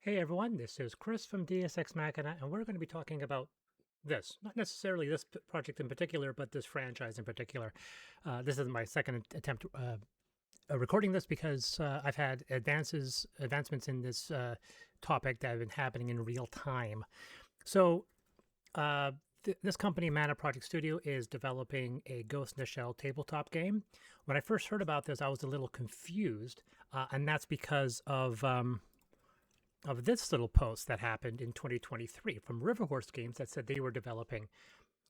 Hey everyone, this is Chris from DSX Machina, and we're going to be talking about this. Not necessarily this project in particular, but this franchise in particular. This is my second attempt recording this because I've had advancements in this topic that have been happening in real time. So, this company, Mana Project Studio, is developing a Ghost in the Shell tabletop game. When I first heard about this, I was a little confused, and that's because of this little post that happened in 2023 from Riverhorse Games that said they were developing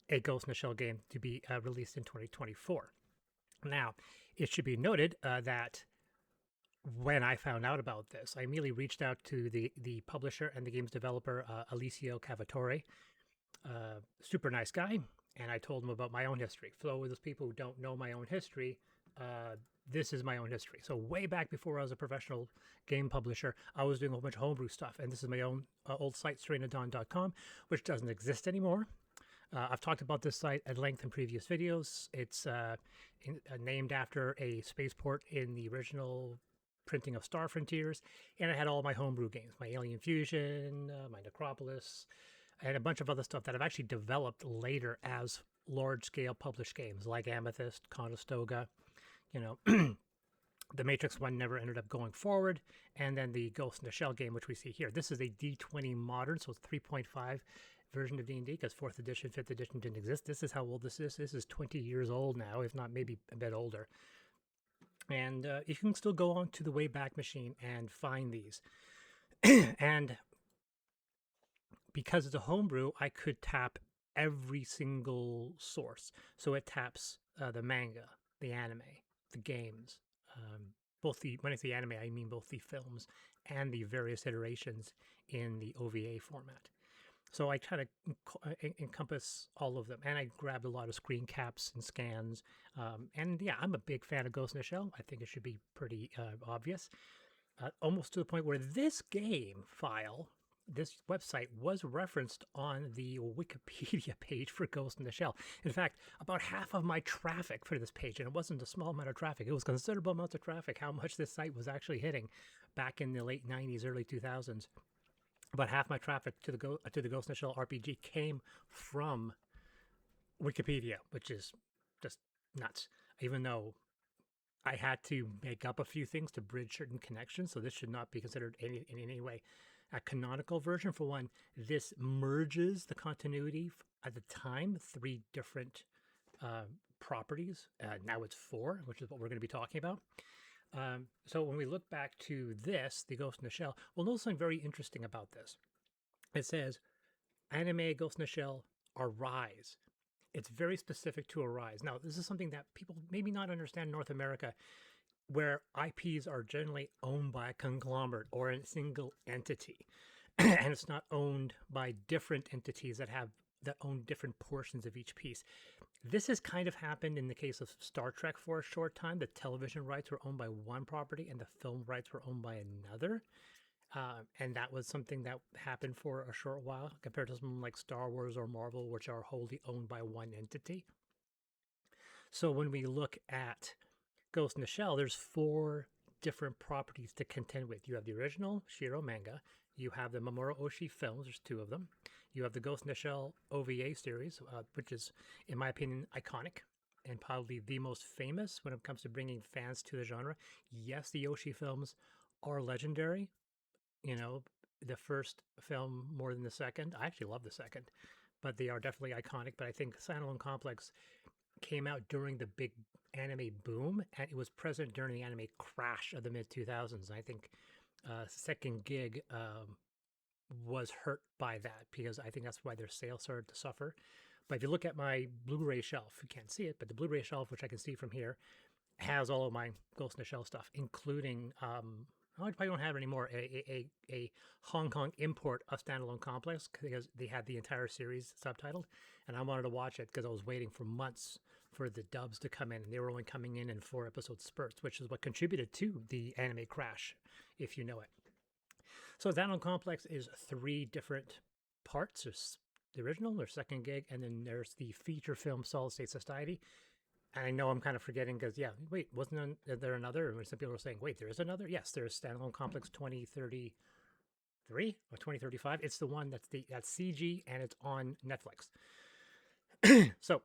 a Ghost in the Shell game to be released in 2024. Now, it should be noted that when I found out about this, I immediately reached out to the publisher and the game's developer, Alessio Cavatore, super nice guy, and I told him about my own history. For those people who don't know my own history, this is my own history. So way back before I was a professional game publisher, I was doing a whole bunch of homebrew stuff. And this is my own old site, strainofdawn.com, which doesn't exist anymore. I've talked about this site at length in previous videos. It's named after a spaceport in the original printing of Star Frontiers. And I had all my homebrew games, my Alien Fusion, my Necropolis, and a bunch of other stuff that I've actually developed later as large-scale published games like Amethyst, Conestoga. You know, the Matrix one never ended up going forward, and then the Ghost in the Shell game, which we see here. This is a D20 modern, so it's 3.5 version of D&D, because 4th edition, 5th edition didn't exist. This is how old this is. This is 20 years old now, if not maybe a bit older. And you can still go on to the Wayback Machine and find these. And because it's a homebrew, I could tap every single source. So it taps the manga, the anime, the games, when I say anime, I mean both the films and the various iterations in the OVA format. So I try to encompass all of them, and I grabbed a lot of screen caps and scans. And yeah, I'm a big fan of Ghost in the Shell. I think it should be pretty obvious, almost to the point where this game file, this website, was referenced on the Wikipedia page for Ghost in the Shell. In fact, about half of my traffic for this page, and it wasn't a small amount of traffic, it was considerable amounts of traffic, how much this site was actually hitting back in the late 90s, early 2000s. About half my traffic to the Ghost in the Shell RPG came from Wikipedia, which is just nuts. Even though I had to make up a few things to bridge certain connections, so this should not be considered in any way a canonical version. For one, this merges the continuity at the time, 3 different properties. Now it's 4, which is what we're going to be talking about. So when we look back to this, the Ghost in the Shell, we'll notice something very interesting about this. It says, anime Ghost in the Shell, Arise. It's very specific to Arise. Now, this is something that people maybe not understand in North America, where IPs are generally owned by a conglomerate or a single entity, and it's not owned by different entities that own different portions of each piece. This has kind of happened in the case of Star Trek for a short time. The television rights were owned by one property and the film rights were owned by another. And that was something that happened for a short while compared to something like Star Wars or Marvel, which are wholly owned by one entity. So when we look at Ghost in the Shell, there's 4 different properties to contend with. You have the original Shiro manga, you have the Mamoru Oshii films, there's 2 of them. You have the Ghost in the Shell OVA series, which is, in my opinion, iconic and probably the most famous when it comes to bringing fans to the genre. Yes, the Oshii films are legendary. You know, the first film more than the second. I actually love the second, but they are definitely iconic. But I think Standalone Complex came out during the big anime boom, and it was present during the anime crash of the mid-2000s. I think Second Gig was hurt by that, because I think that's why their sales started to suffer. But if you look at my Blu-ray shelf, you can't see it, but the Blu-ray shelf, which I can see from here, has all of my Ghost in the Shell stuff, including I probably don't have it anymore, a Hong Kong import of Standalone Complex, because they had the entire series subtitled, and I wanted to watch it because I was waiting for months for the dubs to come in, and they were only coming in 4-episode spurts, which is what contributed to the anime crash, if you know it. So Standalone Complex is 3 different parts. There's the original, there's Second Gig, and then there's the feature film Solid State Society. And I know I'm kind of forgetting because, yeah, wait, wasn't there another? And some people are saying, wait, there is another? Yes, there's Standalone Complex 2030 2033 or 2035. It's the one that's CG and it's on Netflix. So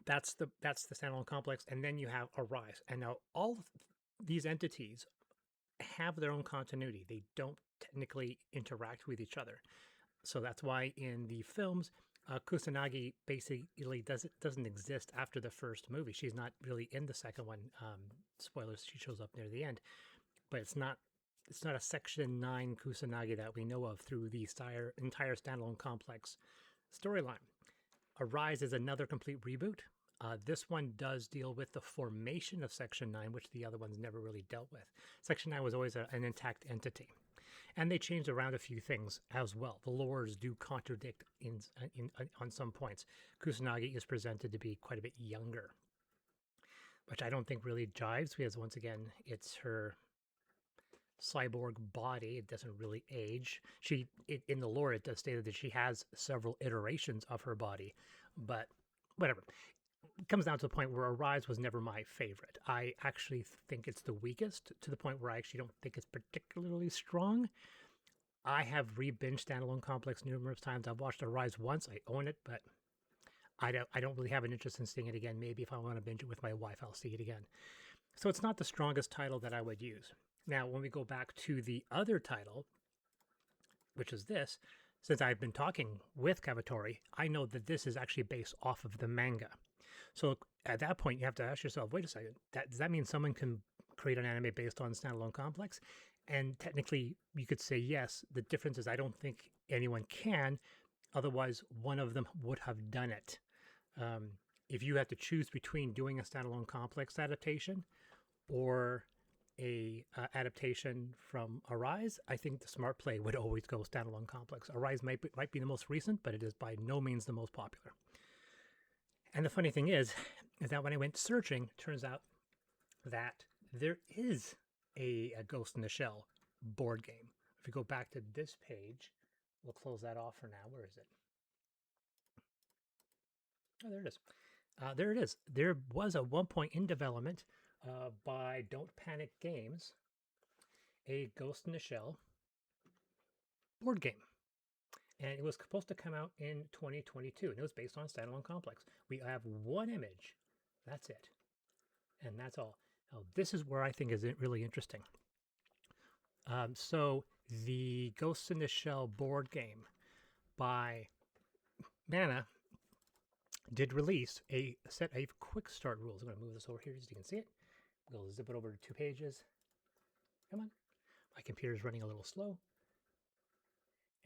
that's the standalone complex, and then you have Arise. And now all of these entities have their own continuity. They don't technically interact with each other. So that's why in the films, Kusanagi basically doesn't exist after the first movie. She's not really in the second one. Spoilers: she shows up near the end, but it's not a Section 9 Kusanagi that we know of through the entire standalone complex storyline. Arise is another complete reboot. This one does deal with the formation of Section 9, which the other ones never really dealt with. Section 9 was always an intact entity. And they changed around a few things as well. The lores do contradict on some points. Kusanagi is presented to be quite a bit younger, which I don't think really jives because, once again, it's her cyborg body. It doesn't really age. In the lore, it does state that she has several iterations of her body, but whatever. It comes down to the point where Arise was never my favorite. I actually think it's the weakest, to the point where I actually don't think it's particularly strong. I have re-binged Standalone Complex numerous times. I've watched Arise once. I own it, but I don't really have an interest in seeing it again. Maybe if I want to binge it with my wife, I'll see it again. So it's not the strongest title that I would use. Now, when we go back to the other title, which is this, since I've been talking with Cavatori, I know that this is actually based off of the manga. So at that point, you have to ask yourself, wait a second, does that mean someone can create an anime based on Standalone Complex? And technically, you could say yes. The difference is I don't think anyone can. Otherwise, one of them would have done it. If you had to choose between doing a Standalone Complex adaptation or a adaptation from Arise, I think the smart play would always go Standalone Complex. Arise might be the most recent, but it is by no means the most popular. And the funny thing is that when I went searching, it turns out that there is a Ghost in the Shell board game. If we go back to this page, we'll close that off for now. Where is it? Oh, there it is. There it is. There was at one point in development by Don't Panic Games, a Ghost in the Shell board game. And it was supposed to come out in 2022, and it was based on Standalone Complex. We have one image. That's it. And that's all. Now, this is where I think is really interesting. So the Ghost in the Shell board game by Mana did release a set of quick start rules. I'm going to move this over here so you can see it. We'll zip it over to 2 pages. Come on. My computer's running a little slow.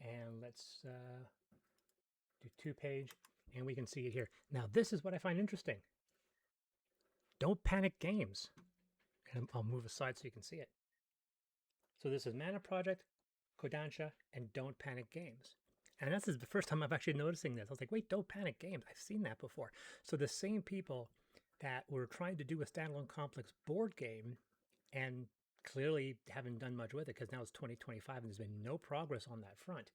And let's do 2-page, and we can see it here. Now, this is what I find interesting. Don't Panic Games. And I'll move aside so you can see it. So this is Mana Project, Kodansha, and Don't Panic Games. And this is the first time I'm actually noticing this. I was like, wait, Don't Panic Games. I've seen that before. So the same people that were trying to do a Standalone Complex board game and clearly haven't done much with it because now it's 2025 and there's been no progress on that front,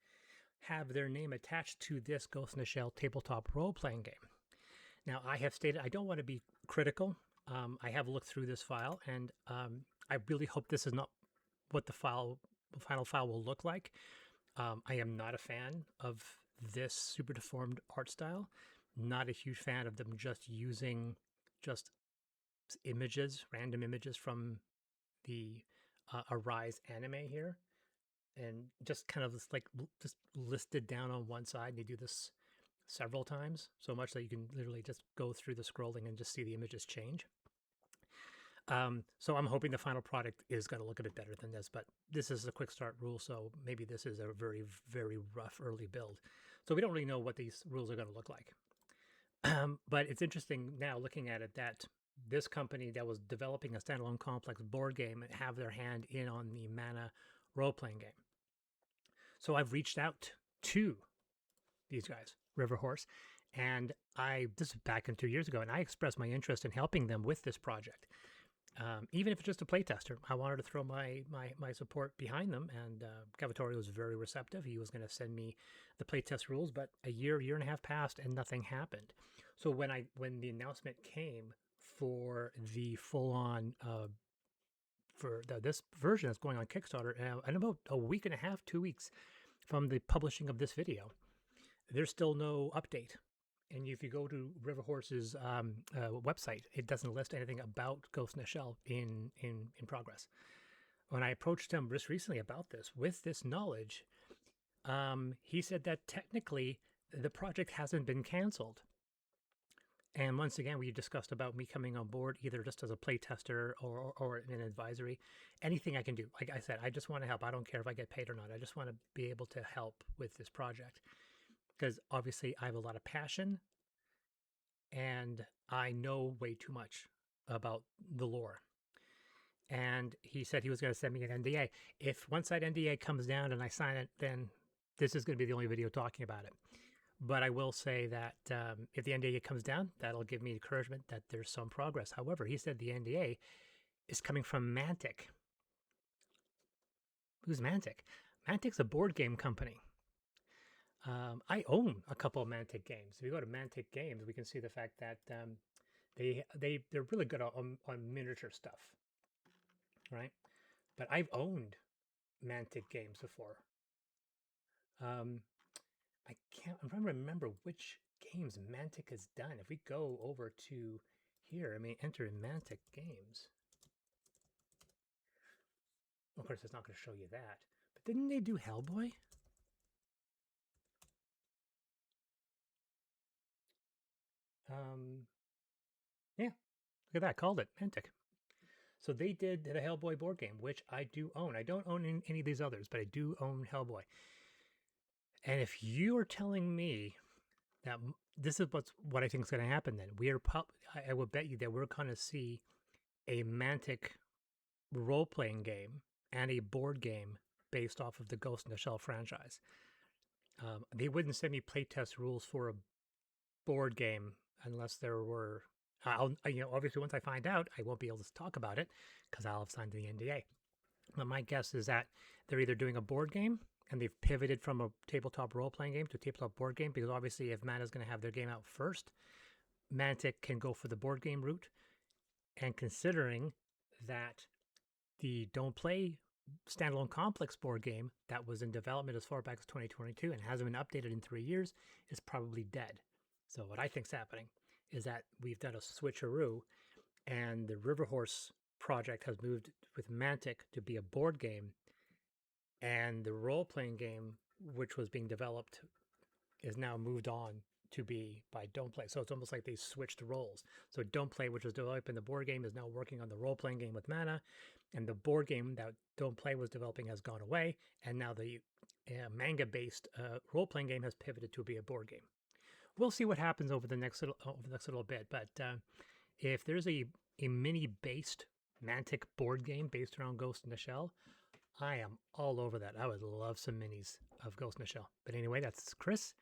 have their name attached to this Ghost in the Shell tabletop role-playing game. Now, I have stated I don't want to be critical. I have looked through this file, and I really hope this is not what the final file will look like. I am not a fan of this super deformed art style. Not a huge fan of them just using just images, random images from the Arise anime here, and just kind of just listed down on one side. They do this several times, so much that you can literally just go through the scrolling and just see the images change. So I'm hoping the final product is going to look a bit better than this, but this is a quick start rule, so maybe this is a very, very rough early build. So we don't really know what these rules are going to look like. But it's interesting now looking at it that this company that was developing a Standalone Complex board game have their hand in on the Mana role-playing game. So I've reached out to these guys, River Horse, and this is back in 2 years ago, and I expressed my interest in helping them with this project. Even if it's just a playtester, I wanted to throw my support behind them, and Cavatori was very receptive. He was going to send me the playtest rules, but a year and a half passed, and nothing happened. So when the announcement came for the full-on for this version that's going on Kickstarter in about a week and a half, 2 weeks from the publishing of this video. There's still no update. And if you go to River Horse's website, it doesn't list anything about Ghost in the Shell in progress. When I approached him just recently about this, with this knowledge, he said that technically the project hasn't been canceled. And once again, we discussed about me coming on board either just as a play tester or an advisory. Anything I can do. Like I said, I just want to help. I don't care if I get paid or not. I just want to be able to help with this project. Because obviously I have a lot of passion and I know way too much about the lore. And he said he was going to send me an NDA. If once that NDA comes down and I sign it, then this is going to be the only video talking about it. But I will say that if the NDA comes down, that'll give me encouragement that there's some progress. However, he said the NDA is coming from Mantic. Who's Mantic? Mantic's a board game company. I own a couple of Mantic games. If you go to Mantic Games, we can see the fact that they're really good on miniature stuff, right? But I've owned Mantic games before. I'm trying to remember which games Mantic has done. If we go over to here, I mean, enter in Mantic Games. Of course, it's not going to show you that. But didn't they do Hellboy? Yeah, look at that. Called it Mantic. So they did the Hellboy board game, which I do own. I don't own any of these others, but I do own Hellboy. And if you are telling me that this is what I think is going to happen, then I will bet you that we're going to see a Mantic role-playing game and a board game based off of the Ghost in the Shell franchise. They wouldn't send me playtest rules for a board game unless there were. Obviously, once I find out, I won't be able to talk about it because I'll have signed the NDA. But my guess is that they're either doing a board game and they've pivoted from a tabletop role-playing game to a tabletop board game, because obviously if Mana's going to have their game out first, Mantic can go for the board game route. And considering that the Don't Play standalone complex board game that was in development as far back as 2022 and hasn't been updated in 3 years is probably dead. So what I think's happening is that we've done a switcheroo, and the River Horse project has moved with Mantic to be a board game, and the role-playing game, which was being developed, is now moved on to be by Don't Play. So it's almost like they switched roles. So Don't Play, which was developing the board game, is now working on the role-playing game with Mana, and the board game that Don't Play was developing has gone away, and now the manga-based role-playing game has pivoted to be a board game. We'll see what happens over the next little bit, but if there's a mini-based Mantic board game based around Ghost in the Shell, I am all over that. I would love some minis of Ghost in the Shell. But anyway, that's Chris.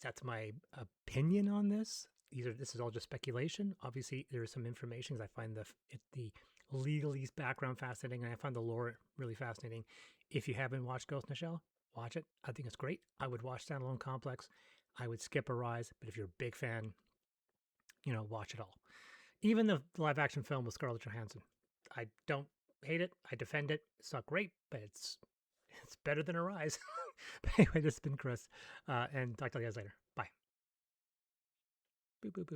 That's my opinion on this. This is all just speculation. Obviously, there is some information because I find the legalese background fascinating, and I find the lore really fascinating. If you haven't watched Ghost in the Shell, watch it. I think it's great. I would watch Standalone Complex. I would skip a Rise, but if you're a big fan, watch it all. Even the live action film with Scarlett Johansson. I don't hate it. I defend it. It's not great, but it's better than a Rise. But anyway, this has been Chris, and talk to you guys later. Bye. Boop, boop, boop.